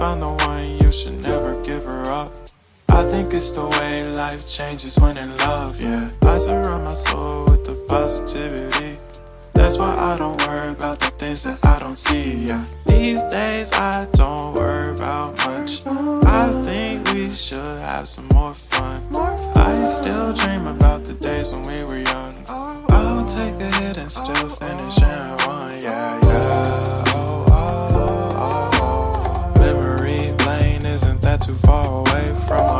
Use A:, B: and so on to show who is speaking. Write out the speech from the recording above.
A: found the one, you should never give her up. I think it's the way life changes when in love, yeah. I surround my soul with the positivity. That's why I don't worry about the things that I don't see, yeah. These days I don't worry about much. I think we should have some more fun. I still dream about the days when we were young. I'll take a hit and still finish in one, yeah, yeah. Oh, oh, oh, oh. Memory lane, isn't that too far away from us?